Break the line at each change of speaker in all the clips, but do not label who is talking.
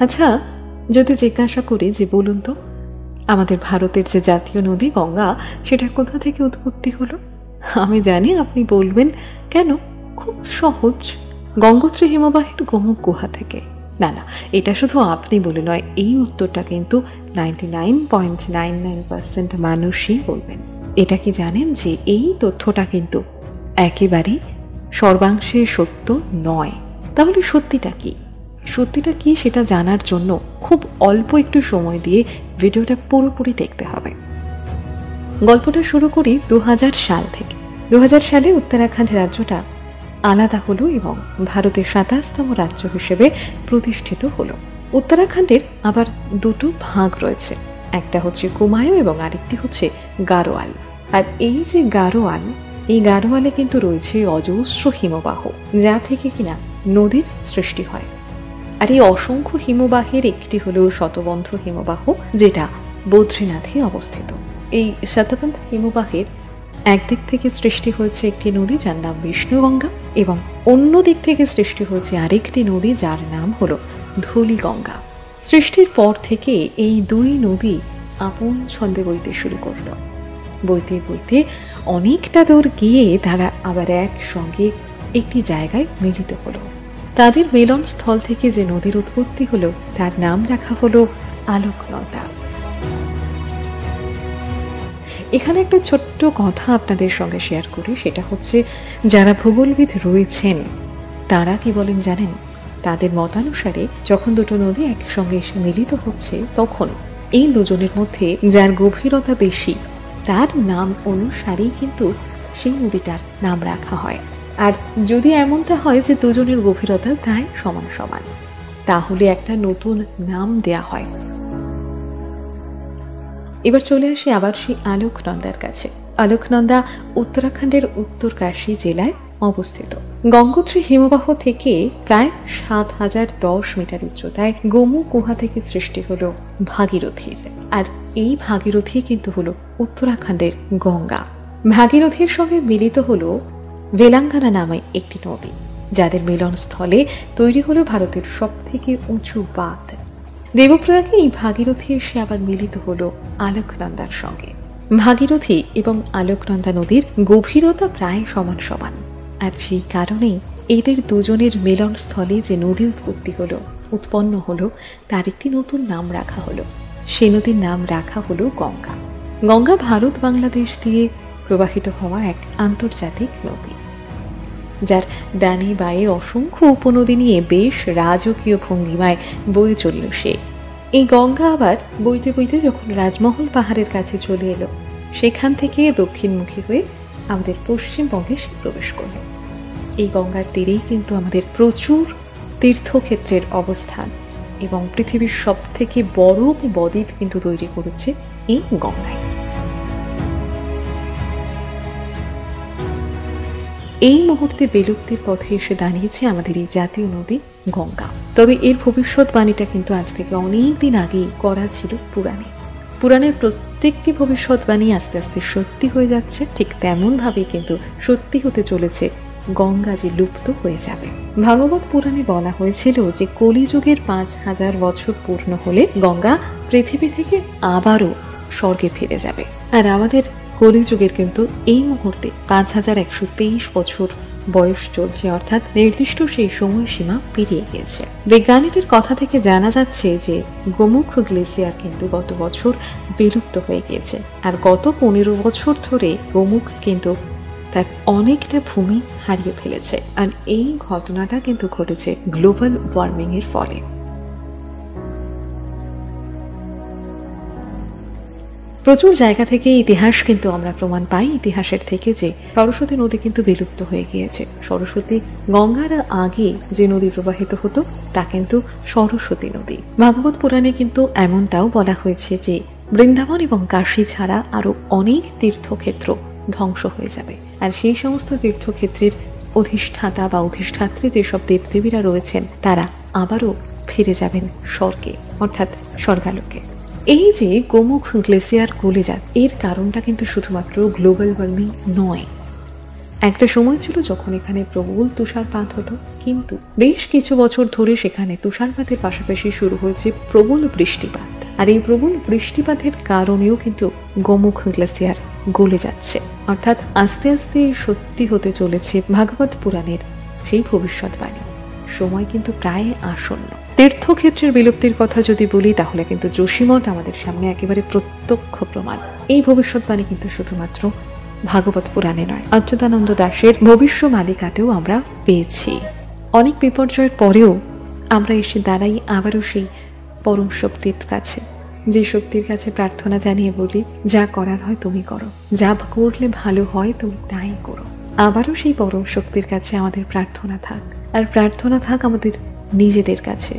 আচ্ছা, যদি জিজ্ঞাসা করি যে বলুন তো, আমাদের ভারতের যে জাতীয় নদী গঙ্গা, সেটা কোথা থেকে উৎপত্তি হলো? আমি জানি আপনি বলবেন, কেন? খুব সহজ, গঙ্গোত্রী হিমবাহের গোমুখ গুহা থেকে। না না, এটা শুধু আপনি বলে নয়, এই উত্তরটা কিন্তু 99.99% মানুষই বলবেন। এটা কি জানেন যে এই তথ্যটা কিন্তু একেবারেই সর্বাংশে সত্য নয়? তাহলে সত্যিটা কি? সত্যিটা কি সেটা জানার জন্য খুব অল্প একটু সময় দিয়ে ভিডিওটা পুরোপুরি দেখতে হবে। গল্পটা শুরু করি 2000 সাল থেকে। 2000 সালে উত্তরাখণ্ড রাজ্যটা আলাদা হলো এবং ভারতের 27তম রাজ্য হিসেবে প্রতিষ্ঠিত হলো। উত্তরাখণ্ডের আবার দুটো ভাগ রয়েছে, একটা হচ্ছে কুমায়ুঁ এবং আরেকটি হচ্ছে গাড়োয়াল। আর এই যে গাড়োয়াল, এই গাড়োয়ালে কিন্তু রয়েছে অজস্র হিমবাহ, যা থেকে কিনা নদীর সৃষ্টি হয়। আর এই অসংখ্য হিমবাহের একটি হলো শতবন্ধ হিমবাহ, যেটা বদ্রীনাথে অবস্থিত। এই শতবন্ধ হিমবাহের একদিক থেকে সৃষ্টি হয়েছে একটি নদী যার নাম বিষ্ণুগঙ্গা, এবং অন্য দিক থেকে সৃষ্টি হয়েছে আরেকটি নদী যার নাম হলো ধৌলিগঙ্গা। সৃষ্টির পর থেকে এই দুই নদী আপন ছন্দে বইতে শুরু করলো। বইতে বইতে অনেকটা দূর গিয়ে তারা আবার একসঙ্গে একটি জায়গায় মিলিত হলো। তাদের মিলন স্থল থেকে যে নদীর উৎপত্তি হলো তার নাম রাখা হলো আলোকনন্দা। এখানে একটা ছোট্ট কথা আপনাদের সঙ্গে শেয়ার করি, সেটা হচ্ছে যারা ভূগোলবিদ রয়েছেন তারা কি বলেন জানেন? তাদের মতানুসারে যখন দুটো নদী একসঙ্গে এসে মিলিত হচ্ছে, তখন এই দুজনের মধ্যে যার গভীরতা বেশি তার নাম অনুসারেই কিন্তু সেই নদীটার নাম রাখা হয়। আর যদি এমনটা হয় যে দুজনের গভীরতা প্রায় সমান সমান, তাহলে একটা নতুন নাম দেয়া হয়। এবার চলে আসি আবার সেই আলোকনন্দার কাছে। আলোকনন্দা উত্তরাখণ্ডের উত্তরকাশী জেলায় অবস্থিত। গঙ্গোত্রী হিমবাহ থেকে প্রায় 7010 মিটার উচ্চতায় গোমুখ গুহা থেকে সৃষ্টি হলো ভাগীরথীর। আর এই ভাগীরথী কিন্তু হলো উত্তরাখণ্ডের গঙ্গা। ভাগীরথীর সঙ্গে মিলিত হলো ভেলাঙ্গানা নামে একটি নদী, যাদের মিলনস্থলে তৈরি হলো ভারতের সব থেকে উঁচু বাঁধ। দেবপ্রয়াগে এই ভাগীরথী এসে আবার মিলিত হলো আলোকনন্দার সঙ্গে। ভাগীরথী এবং আলোকনন্দা নদীর গভীরতা প্রায় সমান সমান, আর সেই কারণেই এদের দুজনের মিলনস্থলে যে নদী উৎপন্ন হলো তার একটি নতুন নাম রাখা হলো। সেই নদীর নাম রাখা হলো গঙ্গা। গঙ্গা ভারত বাংলাদেশ দিয়ে প্রবাহিত হওয়া এক আন্তর্জাতিক নদী, যার ডানে বায়ে অসংখ্য উপনদী নিয়ে বেশ রাজকীয় ভঙ্গিমায় বয়ে চলল সে। এই গঙ্গা আবার বইতে বইতে যখন রাজমহল পাহাড়ের কাছে চলে এলো, সেখান থেকে দক্ষিণমুখী হয়ে আমাদের পশ্চিমবঙ্গে সে প্রবেশ করল। এই গঙ্গার তীরেই কিন্তু আমাদের প্রচুর তীর্থক্ষেত্রের অবস্থান, এবং পৃথিবীর সব থেকে বড় বদ্বীপ কিন্তু তৈরি করেছে এই গঙ্গায়। এই মুহূর্তে বিলুপ্তির পথে এসে দাঁড়িয়েছে আমাদের এই জাতীয় নদী গঙ্গা। তবে এর ভবিষ্যৎবাণীটা কিন্তু আজ থেকে অনেক দিন আগেই করা ছিল পুরাণে। পুরাণের প্রত্যেকটি ভবিষ্যৎবাণী আস্তে আস্তে সত্যি হয়ে যাচ্ছে, ঠিক তেমন ভাবে কিন্তু সত্যি হতে চলেছে গঙ্গা যে লুপ্ত হয়ে যাবে। ভাগবত পুরাণে বলা হয়েছিল যে কলিযুগের 5000 বছর পূর্ণ হলে গঙ্গা পৃথিবী থেকে আবারও স্বর্গে ফিরে যাবে। আর আমাদের কলিযুগের কিন্তু এই মুহূর্তে 5123 বছর বয়স চলছে, অর্থাৎ নির্দিষ্ট সেই সময়সীমা পেরিয়ে গিয়েছে। বিজ্ঞানীদের কথা থেকে জানা যাচ্ছে যে গোমুখ গ্লেসিয়ার কিন্তু গত বছর বিলুপ্ত হয়ে গিয়েছে, আর গত 15 বছর ধরে গোমুখ কিন্তু তার অনেকটা ভূমি হারিয়ে ফেলেছে। আর এই ঘটনাটা কিন্তু ঘটেছে গ্লোবাল ওয়ার্মিং এর ফলে। প্রচুর জায়গা থেকে ইতিহাস কিন্তু আমরা প্রমাণ পাই ইতিহাসের থেকে যে সরস্বতী নদী কিন্তু বিলুপ্ত হয়ে গিয়েছে। সরস্বতী গঙ্গার আগে যে নদী প্রবাহিত হতো তা কিন্তু সরস্বতী নদী। ভাগবত পুরাণে কিন্তু এমনটাও বলা হয়েছে যে বৃন্দাবন এবং কাশী ছাড়া আরো অনেক তীর্থক্ষেত্র ধ্বংস হয়ে যাবে, আর সেই সমস্ত তীর্থক্ষেত্রের অধিষ্ঠাতা বা অধিষ্ঠাত্রী যেসব দেবদেবীরা রয়েছেন তারা আবারও ফিরে যাবেন স্বর্গে, অর্থাৎ স্বর্গালোকে। এই যে গোমুখ গ্লেসিয়ার গলে যায়, এর কারণটা কিন্তু শুধুমাত্র গ্লোবাল ওয়ার্মিং নয়। একটা সময় ছিল যখন এখানে প্রবল তুষারপাত হতো, কিন্তু বেশ কিছু বছর ধরে সেখানে তুষারপাতের পাশাপাশি শুরু হয়েছে প্রবল বৃষ্টিপাত। আর এই প্রবল বৃষ্টিপাতের কারণেও কিন্তু গোমুখ গ্লেসিয়ার গলে যাচ্ছে, অর্থাৎ আস্তে আস্তে সত্যি হতে চলেছে ভাগবত পুরাণের সেই ভবিষ্যৎবাণী। সময় কিন্তু প্রায় আসন্ন। তীর্থক্ষেত্রের বিলুপ্তির কথা যদি বলি, তাহলে কিন্তু যোশীমঠ আমাদের সামনে একেবারে প্রত্যক্ষ প্রমাণ। এই ভবিষ্যৎবাণী কিন্তু শুধুমাত্র ভাগবত পুরাণে নয়, অচ্যুতানন্দ দাশের ভবিষ্যমালিকাতেও আমরা পেয়েছি। অনেক বিপর্যয়ের পরেও আমরা এসে দাঁড়াই আবারও সেই পরম শক্তির কাছে, যে শক্তির কাছে প্রার্থনা জানিয়ে বলি, যা করার হয় তুমি করো, যা করলে ভালো হয় তুমি তাই করো। আবারও সেই পরম শক্তির কাছে আমাদের প্রার্থনা থাক, আর প্রার্থনা থাক আমাদের নিজেদের কাছে।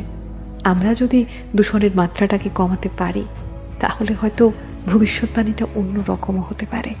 আমরা যদি দূষণের মাত্রাটাকে কমাতে পারি, তাহলে হয়তো ভবিষ্যৎবাণীটা অন্য রকমও হতে পারে।